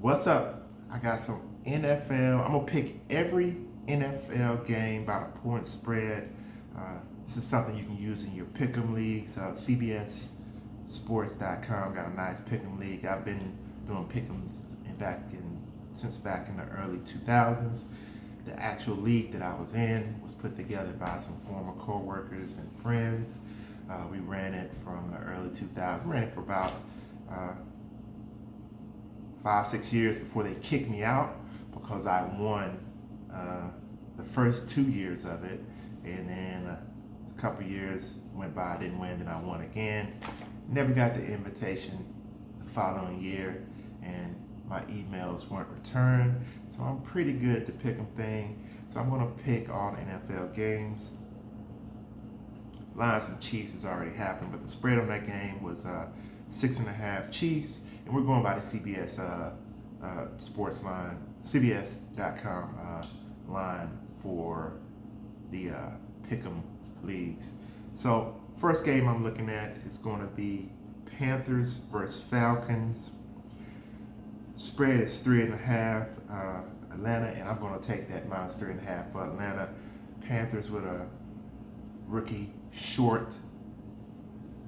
What's up? I got some NFL. I'm gonna pick every NFL game by the point spread. This is something you can use in your pick'em leagues. CBSSports.com got a nice pick'em league. I've been doing pick'ems since back in the early 2000s. The actual league that I was in was put together by some former co-workers and friends. We ran it from the early 2000s. We ran it for about 5-6 years before they kicked me out because I won the first 2 years of it, and then a couple years went by, I didn't win, then I won again. Never got the invitation the following year, and my emails weren't returned, so I'm pretty good at the pick'em thing. So I'm gonna pick all the NFL games. Lions and Chiefs has already happened, but the spread on that game was 6.5 Chiefs, and we're going by the CBS sports line, CBS.com line for the pick'em leagues. So first game I'm looking at is going to be Panthers versus Falcons. Spread is 3.5 Atlanta, and I'm going to take that minus 3.5 for Atlanta. Panthers with a rookie short,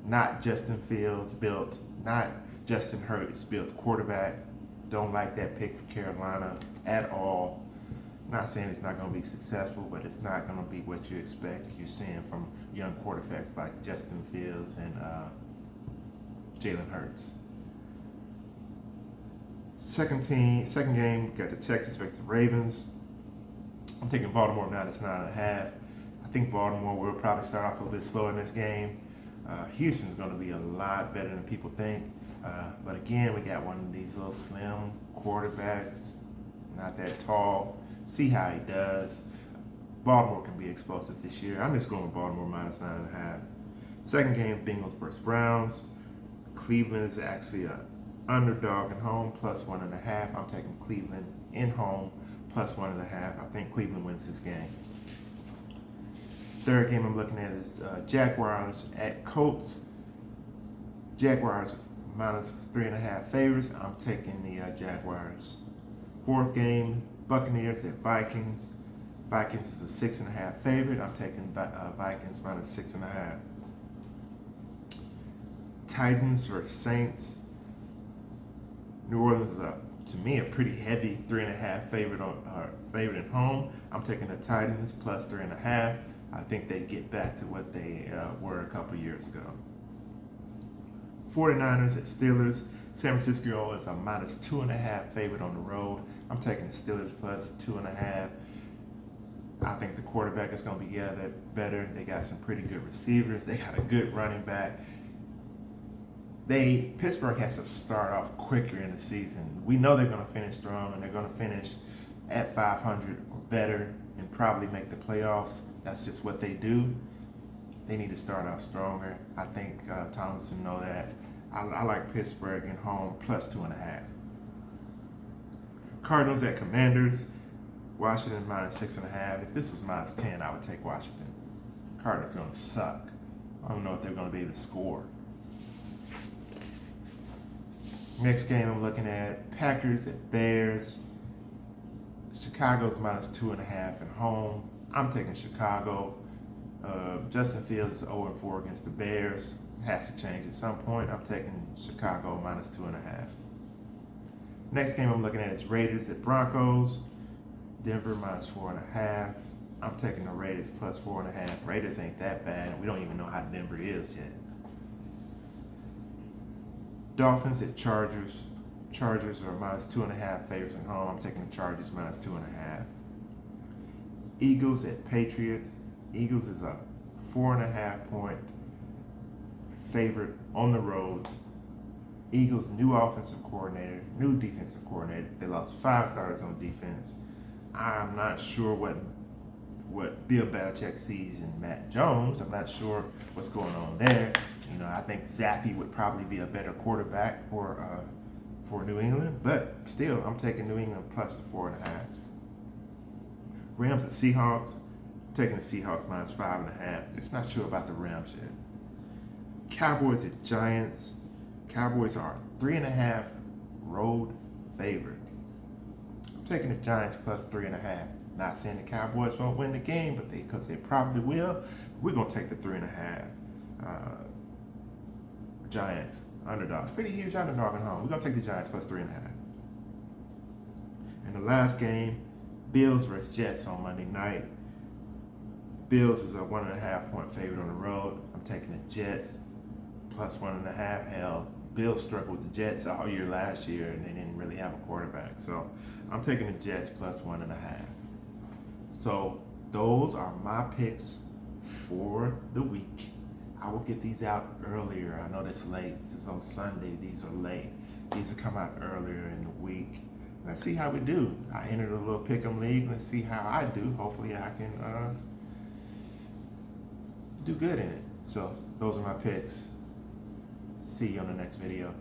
not Justin Fields built, not Justin Hurts built quarterback. Don't like that pick for Carolina at all. Not saying it's not going to be successful, but it's not going to be what you expect. You're seeing from young quarterbacks like Justin Fields and Jalen Hurts. Second game, got the Texans versus the Ravens. I'm taking Baltimore now. That's 9.5. I think Baltimore will probably start off a little bit slower in this game. Houston's going to be a lot better than people think. But again, we got one of these little slim quarterbacks, not that tall. See how he does. Baltimore can be explosive this year. I'm just going with Baltimore minus 9.5. Second game, Bengals versus Browns. Cleveland is actually an underdog at home, plus 1.5. I'm taking Cleveland in home, plus 1.5. I think Cleveland wins this game. Third game I'm looking at is Jaguars at Colts. Jaguars minus 3.5 favorites. I'm taking the Jaguars. Fourth game, Buccaneers at Vikings. Vikings is a 6.5 favorite. I'm taking Vikings minus 6.5. Titans versus Saints. New Orleans is to me a pretty heavy 3.5 favorite favorite at home. I'm taking the Titans plus 3.5. I think they get back to what they were a couple years ago. 49ers at Steelers. San Francisco is a minus 2.5 favorite on the road. I'm taking the Steelers plus 2.5. I think the quarterback is going to be better. They got some pretty good receivers. They got a good running back. Pittsburgh has to start off quicker in the season. We know they're going to finish strong, and they're going to finish at 500 or better and probably make the playoffs. That's just what they do. They need to start off stronger. I think Tomlinson know that. I like Pittsburgh at home plus 2.5. Cardinals at Commanders. Washington minus 6.5. If this was minus 10, I would take Washington. Cardinals are going to suck. I don't know if they're going to be able to score. Next game I'm looking at, Packers at Bears. Chicago's minus 2.5 at home. I'm taking Chicago. Justin Fields is 0-4 against the Bears. Has to change at some point. I'm taking Chicago minus 2.5. Next game I'm looking at is Raiders at Broncos. Denver minus 4.5. I'm taking the Raiders plus 4.5. Raiders ain't that bad. We don't even know how Denver is yet. Dolphins at Chargers. Chargers are minus 2.5 favorites at home. I'm taking the Chargers minus 2.5. Eagles at Patriots. Eagles is a 4.5 point favorite on the road. Eagles new offensive coordinator, new defensive coordinator. They lost 5 starters on defense. I'm not sure what Bill Belichick sees in Matt Jones. I'm not sure what's going on there. I think Zappy would probably be a better quarterback for New England, but still, I'm taking New England plus the 4.5. Rams at Seahawks. I'm taking the Seahawks minus 5.5. Just not sure about the Rams yet. Cowboys at Giants. Cowboys are 3.5 road favorite. I'm taking the Giants plus 3.5. Not saying the Cowboys won't win the game, but because they probably will. We're gonna take the 3.5. Giants underdogs, pretty huge underdog at home. We're gonna take the Giants plus 3.5. And the last game, Bills versus Jets on Monday night. Bills is a 1.5 point favorite on the road. I'm taking the Jets plus 1.5. Hell, Bills struggled with the Jets all year last year, and they didn't really have a quarterback. So I'm taking the Jets plus 1.5. So those are my picks for the week. I will get these out earlier. I know that's late. This is on Sunday. These are late. These will come out earlier in the week. Let's see how we do. I entered a little pick'em league. Let's see how I do. Hopefully I can do good in it. So those are my picks. See you on the next video.